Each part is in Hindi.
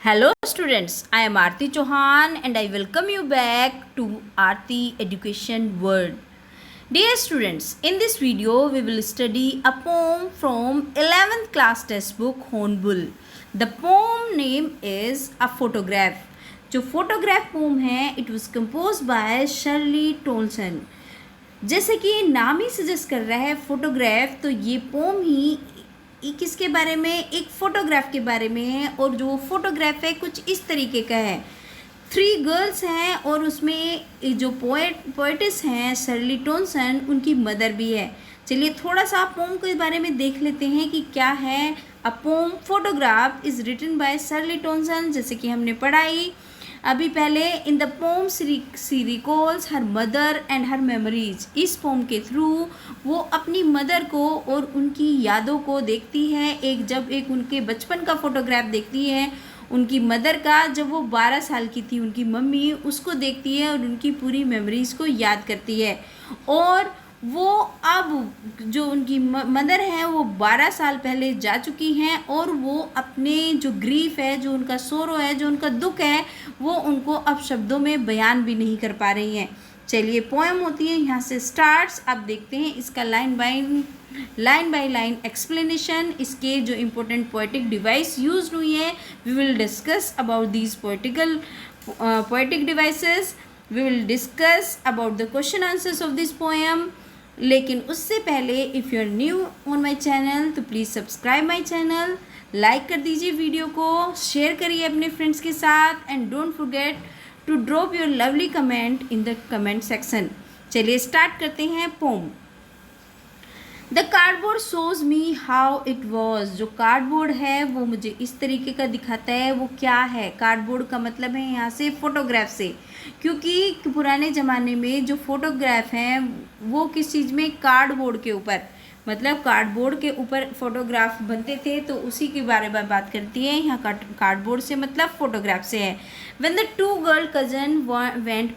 Hello students, I am Aarti Chauhan and I welcome you back to Aarti Education World. Dear students, in this video we will study a poem from 11th class textbook Hornbill. The poem name is A Photograph. जो फोटोग्राफ पोम है it was compose by Shirley Toulson. जैसे कि नाम ही सजेस्ट कर रहा है फोटोग्राफ, तो ये पोम ही किसके बारे में, एक फ़ोटोग्राफ के बारे में है. और जो फोटोग्राफ है कुछ इस तरीके का है. 3 गर्ल्स हैं और उसमें जो पोएटिस हैं शर्ली टोल्सन, उनकी मदर भी है. चलिए थोड़ा सा पोम के बारे में देख लेते हैं कि क्या है. A poem photograph is written by Shirley Toulson. जैसे कि हमने पढ़ाई अभी पहले. In the poem she recalls her mother and her memories. इस पोम के थ्रू वो अपनी मदर को और उनकी यादों को देखती है. जब उनके बचपन का फोटोग्राफ देखती है उनकी मदर का, जब वो 12 साल की थी, उनकी मम्मी उसको देखती है और उनकी पूरी मेमोरीज़ को याद करती है. और वो अब जो उनकी मदर हैं वो 12 साल पहले जा चुकी हैं और वो अपने जो ग्रीफ है, जो उनका सोरो है, जो उनका दुख है, वो उनको अब शब्दों में बयान भी नहीं कर पा रही हैं. चलिए पोएम होती है यहाँ से स्टार्ट्स. अब देखते हैं इसका लाइन बाय लाइन एक्सप्लेनेशन. इसके जो इम्पोर्टेंट पोएटिक डिवाइस यूज हुई है, we will discuss about these poetic devices. We will discuss about the question answers of this poem. लेकिन उससे पहले if you are new on my channel तो please subscribe my channel, like कर दीजिए वीडियो को, शेयर करिए अपने फ्रेंड्स के साथ and don't forget to drop your lovely comment in the comment section. चलिए स्टार्ट करते हैं poem. The cardboard shows me how it was. जो कार्डबोर्ड है वो मुझे इस तरीके का दिखाता है. वो क्या है? कार्डबोर्ड का मतलब है यहाँ से फोटोग्राफ से, क्योंकि पुराने ज़माने में जो फोटोग्राफ हैं वो किस चीज़ में, कार्डबोर्ड के ऊपर, मतलब कार्डबोर्ड के ऊपर फोटोग्राफ बनते थे. तो उसी के बारे में बात करती है यहाँ. कार्डबोर्ड से मतलब फोटोग्राफ से है. When the 2 girl cousin went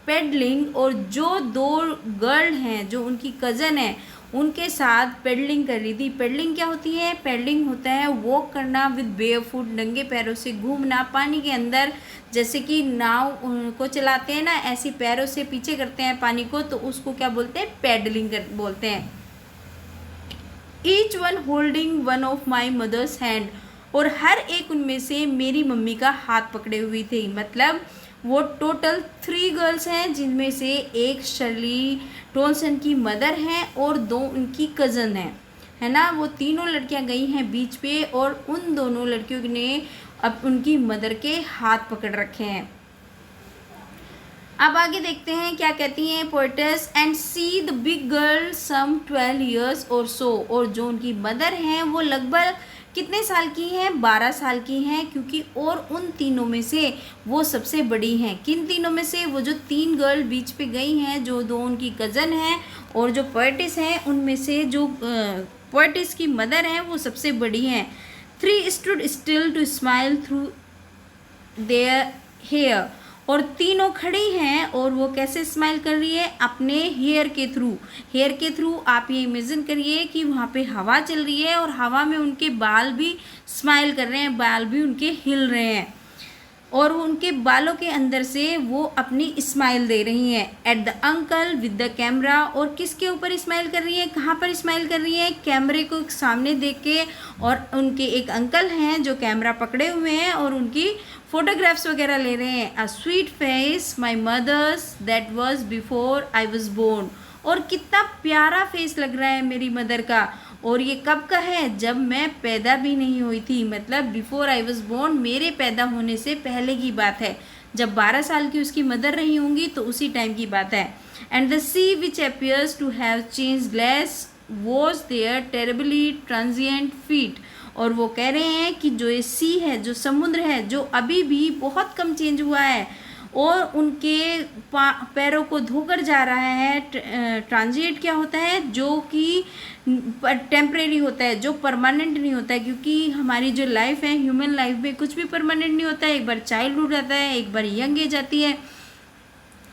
pedalling. और जो 2 गर्ल हैं जो उनकी कज़न है उनके साथ पेडलिंग कर रही थी. पेडलिंग क्या होती है? पेडलिंग होता है वॉक करना विद बेयर फुट, नंगे पैरों से घूमना पानी के अंदर. जैसे कि नाव को चलाते हैं ना, ऐसी पैरों से पीछे करते हैं पानी को, तो उसको क्या बोलते हैं? पेडलिंग बोलते हैं. Each one holding one of my mother's hand. और हर एक उनमें से मेरी मम्मी का हाथ पकड़े हुई थी. मतलब वो टोटल 3 गर्ल्स हैं जिनमें से एक शर्ली टोल्सन की मदर हैं और 2 उनकी कज़न हैं, है ना. वो तीनों लड़कियां गई हैं बीच पे और उन दोनों लड़कियों ने अब उनकी मदर के हाथ पकड़ रखे हैं. अब आगे देखते हैं क्या कहती हैं poetess. And she the big girl some 12 years और सो. और जो उनकी मदर हैं वो लगभग कितने साल की हैं? 12 साल की हैं, क्योंकि और उन तीनों में से वो सबसे बड़ी हैं. किन तीनों में से? वो जो 3 गर्ल बीच पे गई हैं, जो 2 उनकी कज़न हैं और जो पोएटिस हैं, उनमें से जो पोएटिस की मदर हैं वो सबसे बड़ी हैं. 3 stood still to smile through their hair. और तीनों खड़ी हैं और वो कैसे स्माइल कर रही है? अपने हेयर के थ्रू. हेयर के थ्रू आप ये इमेजिन करिए कि वहाँ पे हवा चल रही है और हवा में उनके बाल भी स्माइल कर रहे हैं, बाल भी उनके हिल रहे हैं और उनके बालों के अंदर से वो अपनी स्माइल दे रही हैं. At the uncle with the camera. और किसके ऊपर स्माइल कर रही है? कहाँ पर स्माइल कर रही है? कैमरे को सामने देख के. और उनके एक अंकल हैं जो कैमरा पकड़े हुए हैं और उनकी फोटोग्राफ्स वगैरह ले रहे हैं. A sweet face my mother's that was before I was born. और कितना प्यारा फेस लग रहा है मेरी मदर का. और ये कब का है? जब मैं पैदा भी नहीं हुई थी. मतलब बिफोर आई वॉज बोर्न, मेरे पैदा होने से पहले की बात है. जब 12 साल की उसकी मदर रही होंगी तो उसी टाइम की बात है. And the sea which appears to have change less washed their terribly transient feet. और वो कह रहे हैं कि जो ये सी है, जो समुद्र है, जो अभी भी बहुत कम चेंज हुआ है और उनके पैरों को धोकर जा रहा है. ट्रांजिएंट क्या होता है? जो कि टेम्परेरी होता है, जो परमानेंट नहीं होता है. क्योंकि हमारी जो लाइफ है, ह्यूमन लाइफ में कुछ भी परमानेंट नहीं होता है. एक बार चाइल्डहुड आता है, एक बार यंग एज आती है,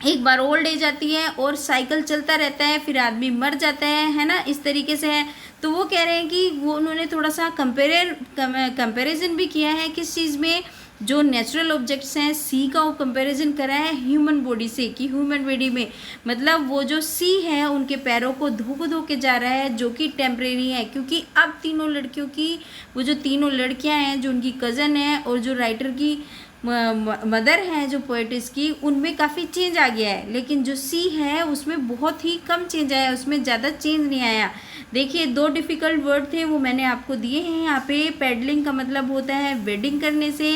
एक बार ओल्ड एज आती है और साइकिल चलता रहता है, फिर आदमी मर जाता है ना. इस तरीके से है. तो वो कह रहे हैं कि वो उन्होंने थोड़ा सा कंपेरिजन भी किया है किस चीज़ में, जो नेचुरल ऑब्जेक्ट्स हैं सी का वो कंपैरिजन करा है ह्यूमन बॉडी से, कि ह्यूमन बॉडी में मतलब वो जो सी है उनके पैरों को धो के जा रहा है, जो कि टेम्परेरी है, क्योंकि अब तीनों लड़कियों की, वो जो तीनों लड़कियां हैं जो उनकी कज़न है और जो राइटर की मदर हैं जो पोएटिस की, उनमें काफ़ी चेंज आ गया है, लेकिन जो सी है उसमें बहुत ही कम चेंज आया, उसमें ज़्यादा चेंज नहीं आया। देखिए 2 डिफ़िकल्ट वर्ड थे वो मैंने आपको दिए हैं यहाँ पे। पैडलिंग का मतलब होता है वेडिंग करने से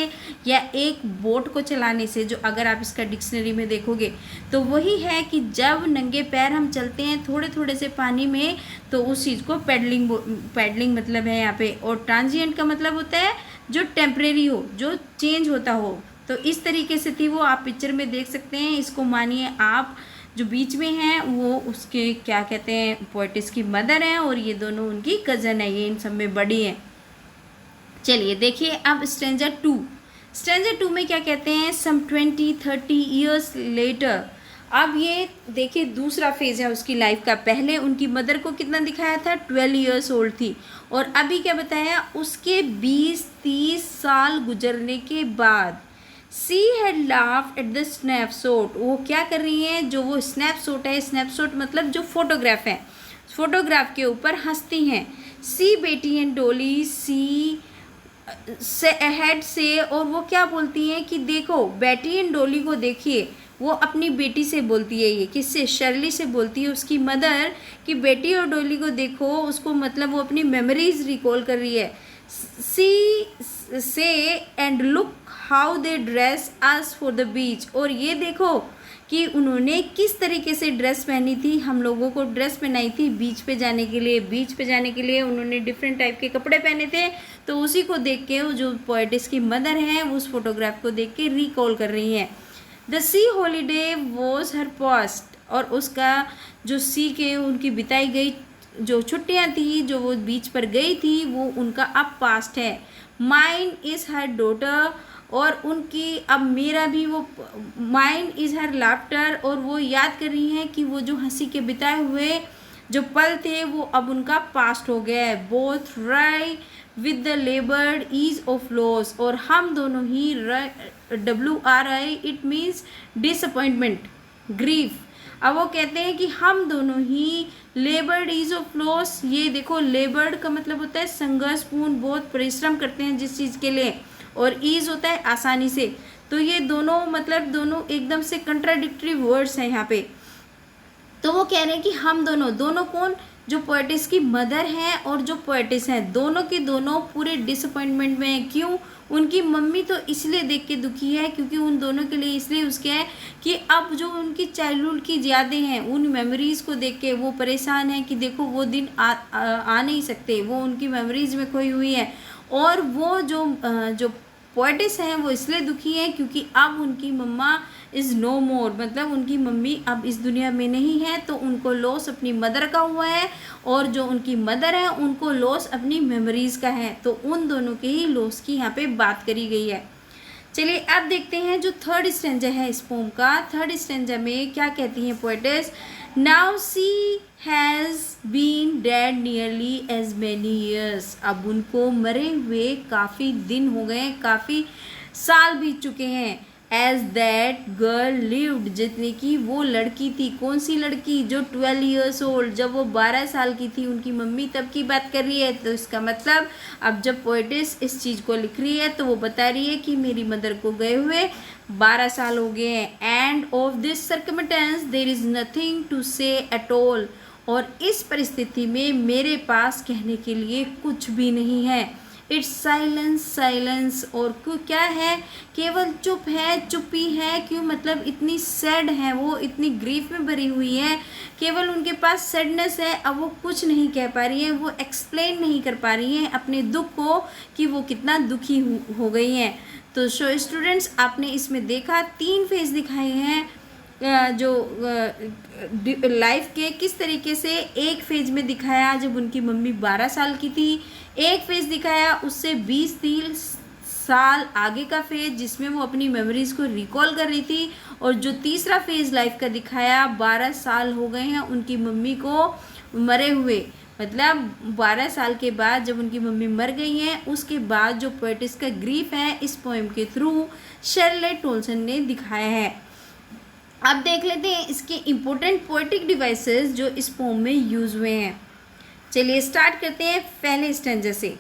या एक बोट को चलाने से, जो अगर आप इसका डिक्शनरी में देखोगे तो वही है कि जब नंगे पैर हम चलते हैं थोड़े थोड़े से पानी में, तो उस चीज़ को पैडलिंग मतलब है यहाँ पे। और ट्रांजिएंट का मतलब होता है जो टेम्परेरी हो, जो चेंज होता हो। तो इस तरीके से थी वो, आप पिक्चर में देख सकते हैं। इसको मानिए आप जो बीच में हैं वो उसके क्या कहते हैं, पोएटिस की मदर हैं और ये दोनों उनकी कज़न है, ये इन सब में बड़ी हैं। चलिए देखिए अब स्ट्रेंजर 2। स्ट्रेंजर 2 में क्या कहते हैं, सम 20-30 ईयर्स लेटर। अब ये देखिए दूसरा फेज़ है उसकी लाइफ का। पहले उनकी मदर को कितना दिखाया था, 12 ईयर्स ओल्ड थी, और अभी क्या बताया, उसके 20-30 साल गुजरने के बाद she had laughed at the snapshot. वो क्या कर रही हैं, जो वो स्नैपशॉट है, स्नैपशॉट मतलब जो फोटोग्राफ है, फोटोग्राफ के ऊपर हंसती हैं। सी बेटी एंड डॉली सी से अहेड से, और वो क्या बोलती हैं कि देखो बेटी एंड डॉली को देखिए, वो अपनी बेटी से बोलती है, ये किससे, शर्ली से बोलती है उसकी मदर, कि बेटी और डॉली को देखो, उसको मतलब वो अपनी मेमोरीज रिकॉल कर रही है। सी से and look how they dress us for the beach, और ये देखो कि उन्होंने किस तरीके से ड्रेस पहनी थी, हम लोगों को ड्रेस पहनाई थी बीच पे जाने के लिए। बीच पे जाने के लिए उन्होंने डिफरेंट टाइप के कपड़े पहने थे, तो उसी को देख के वो जो पोएटिस की मदर हैं उस फोटोग्राफ को देख के रिकॉल कर रही हैं। The C holiday was her past, और उसका जो सी के उनकी बिताई गई जो छुट्टियां थी, जो वो बीच पर गई थी, वो उनका अब पास्ट है। माइन इज़ हर डॉटर, और उनकी अब मेरा भी वो, माइन इज़ हर लाफ्टर, और वो याद कर रही हैं कि वो जो हंसी के बिताए हुए जो पल थे वो अब उनका पास्ट हो गया है। Both wry with the laboured ease of loss, और हम दोनों ही WRI it means disappointment, grief. अब वो कहते हैं कि हम दोनों ही लेबर्ड ईज ऑफ लॉस, ये देखो लेबर्ड का मतलब होता है संघर्षपूर्ण, बहुत परिश्रम करते हैं जिस चीज़ के लिए, और ईज होता है आसानी से। तो ये दोनों मतलब दोनों एकदम से कंट्राडिक्टरी वर्ड्स हैं यहाँ पे। तो वो कह रहे हैं कि हम दोनों, दोनों कौन, जो पोएटिस की मदर हैं और जो पोएटिस हैं, दोनों के दोनों पूरे डिसअपॉइंटमेंट में हैं। क्यों, उनकी मम्मी तो इसलिए देख के दुखी है क्योंकि उन दोनों के लिए इसलिए उसके है कि अब जो उनकी चाइल्डहुड की यादें हैं, उन मेमोरीज़ को देख के वो परेशान है कि देखो वो दिन आ नहीं सकते, वो उनकी मेमोरीज़ में खोई हुई है। और वो जो पोएटिस हैं वो इसलिए दुखी हैं क्योंकि अब उनकी मम्मा इज़ नो मोर, मतलब उनकी मम्मी अब इस दुनिया में नहीं है, तो उनको लॉस अपनी मदर का हुआ है, और जो उनकी मदर है उनको लॉस अपनी मेमोरीज़ का है। तो उन दोनों के ही लॉस की यहाँ पे बात करी गई है। चलिए अब देखते हैं जो थर्ड स्टैंजा है इस पोम का। थर्ड स्टैंजा में क्या कहती हैं poetess, now she has been dead nearly as many years. अब उनको मरे हुए काफ़ी दिन हो गए, काफ़ी साल बीत चुके हैं। एज दैट गर्ल लिव्ड, जितनी की वो लड़की थी, कौन सी लड़की, जो 12 ईयर्स ओल्ड, जब वो 12 साल की थी उनकी मम्मी तब की बात कर रही है। तो इसका मतलब अब जब पोएटिस इस चीज़ को लिख रही है तो वो बता रही है कि मेरी मदर को गए हुए 12 साल हो गए हैं। And of this circumstance there is nothing to say at all, और इस परिस्थिति में मेरे पास कहने के लिए कुछ भी नहीं है। इट्स साइलेंस साइलेंस, और क्यों क्या है, केवल चुप है, चुप्पी है। क्यों, मतलब इतनी सैड है वो, इतनी ग्रीफ में भरी हुई है, केवल उनके पास सैडनेस है। अब वो कुछ नहीं कह पा रही है, वो एक्सप्लेन नहीं कर पा रही हैं अपने दुख को कि वो कितना दुखी हो गई हैं। तो स्टूडेंट्स आपने इसमें देखा 3 फेज दिखाए हैं जो लाइफ के, किस तरीके से एक फेज में दिखाया जब उनकी मम्मी 12 साल की थी, एक फेज दिखाया उससे 20-30 साल आगे का फेज जिसमें वो अपनी मेमोरीज़ को रिकॉल कर रही थी, और जो तीसरा फेज लाइफ का दिखाया 12 साल हो गए हैं उनकी मम्मी को मरे हुए, मतलब 12 साल के बाद जब उनकी मम्मी मर गई हैं, उसके बाद जो पोएटिस का ग्रीफ है इस पोएम के थ्रू शार्लेट टोल्सन ने दिखाया है। अब देख लेते हैं इसके इम्पोर्टेंट पोएटिक डिवाइसेस जो इस पोम में यूज़ हुए हैं। चलिए स्टार्ट करते हैं पहले स्टैंजा से।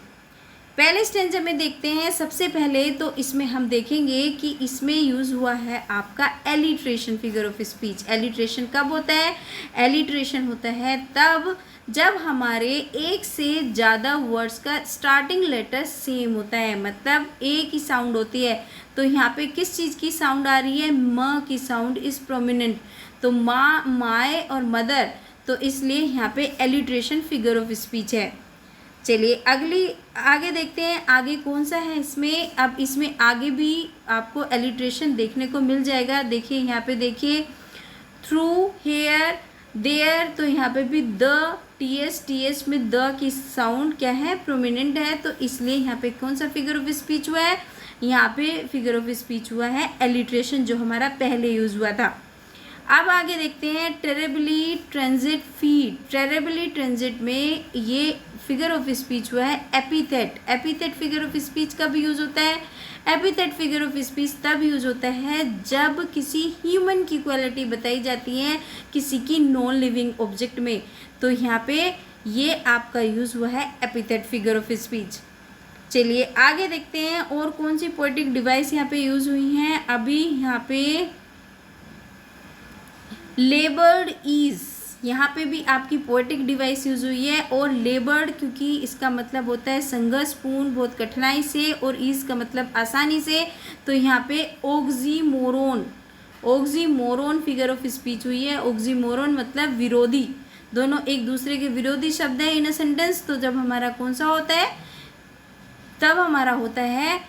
पहले स्टैंजा में देखते हैं, सबसे पहले तो इसमें हम देखेंगे कि इसमें यूज़ हुआ है आपका alliteration, figure of speech. Alliteration कब होता है? एलिट्रेशन होता है तब जब हमारे एक से ज़्यादा वर्ड्स का स्टार्टिंग लेटर सेम होता है, मतलब एक ही साउंड होती है। तो यहाँ पे किस चीज़ की साउंड आ रही है? म की साउंड इज़ प्रोमिनेंट, तो माँ, माए और मदर, तो इसलिए यहाँ पे एलिट्रेशन फिगर ऑफ स्पीच है। चलिए आगे देखते हैं, आगे कौन सा है इसमें। अब इसमें आगे भी आपको एलिट्रेशन देखने को मिल जाएगा। देखिए यहाँ पे, देखिए थ्रू, हेयर, देयर, तो यहाँ पे भी द, टीएस में द की साउंड क्या है? प्रोमिनेंट है, तो इसलिए यहाँ पे कौन सा फिगर ऑफ स्पीच हुआ है? यहाँ पे फिगर ऑफ स्पीच हुआ है एलिट्रेशन, जो हमारा पहले यूज़ हुआ था। अब आगे देखते हैं, terribly transit feed. Terribly transit में ये फिगर ऑफ स्पीच हुआ है epithet. Epithet figure of speech कब यूज़ होता है? एपिथेट फिगर ऑफ स्पीच तब यूज़ होता है जब किसी ह्यूमन की क्वालिटी बताई जाती है किसी की नॉन लिविंग ऑब्जेक्ट में, तो यहाँ पे ये आपका यूज़ हुआ है एपिथेट फिगर ऑफ स्पीच। चलिए आगे देखते हैं और कौन सी पोएटिक डिवाइस यहाँ पे यूज़ हुई हैं। अभी यहाँ पे लेबर्ड ईज, यहाँ पे भी आपकी पोएटिक डिवाइस यूज़ हुई है। और लेबर्ड क्योंकि इसका मतलब होता है संघर्षपूर्ण, बहुत कठिनाई से, और ईज का मतलब आसानी से, तो यहाँ पे oxymoron, oxymoron figure of speech हुई है। ऑक्सीमोरोन मतलब विरोधी, दोनों एक दूसरे के विरोधी शब्द है इन अ सेंटेंस। तो जब हमारा कौन सा होता है? तब हमारा होता है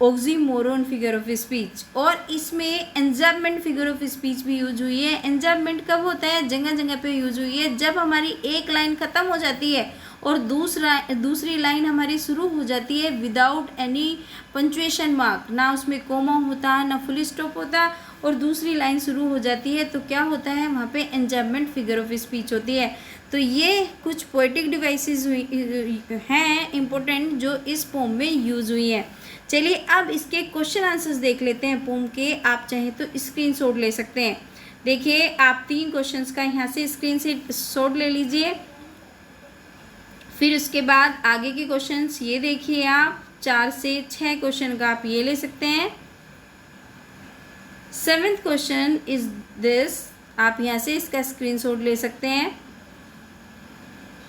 ऑक्सीमोरोन फिगर ऑफ स्पीच। और इसमें एंजाम्पमेंट फिगर ऑफ स्पीच भी यूज हुई है। एंजाम्पमेंट कब होता है? जगह जगह पे यूज हुई है जब हमारी एक लाइन ख़त्म हो जाती है और दूसरी लाइन हमारी शुरू हो जाती है विदाउट एनी पंक्चुएशन मार्क, ना उसमें कोमा होता ना फुल स्टॉप होता, और दूसरी लाइन शुरू हो जाती है, तो क्या होता है? वहाँ पे एंजाम्पमेंट फिगर ऑफ स्पीच होती है। तो ये कुछ पोएटिक डिवाइसेस हैं इम्पोर्टेंट जो इस पोम में यूज़ हुई हैं। चलिए अब इसके क्वेश्चन आंसर्स देख लेते हैं पोम के। आप चाहें तो स्क्रीनशॉट ले सकते हैं। देखिए आप 3 क्वेश्चंस का यहाँ से स्क्रीनशॉट ले लीजिए, फिर उसके बाद आगे के क्वेश्चंस ये देखिए, आप 4 से 6 क्वेश्चन का आप ये ले सकते हैं। 7th क्वेश्चन इज दिस, आप यहाँ से इसका स्क्रीनशॉट ले सकते हैं।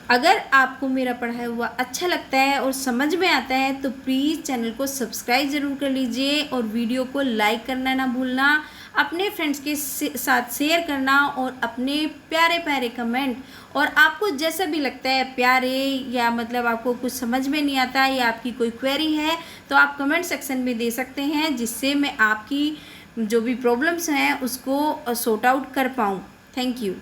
अगर आपको मेरा पढ़ाया हुआ अच्छा लगता है और समझ में आता है तो प्लीज़ चैनल को सब्सक्राइब ज़रूर कर लीजिए और वीडियो को लाइक करना ना भूलना, अपने फ्रेंड्स के साथ शेयर करना, और अपने प्यारे प्यारे कमेंट, और आपको जैसा भी लगता है प्यारे, या मतलब आपको कुछ समझ में नहीं आता या आपकी कोई क्वेरी है तो आप कमेंट सेक्शन में दे सकते हैं, जिससे मैं आपकी जो भी प्रॉब्लम्स हैं उसको सॉर्ट आउट कर पाऊँ। Thank you.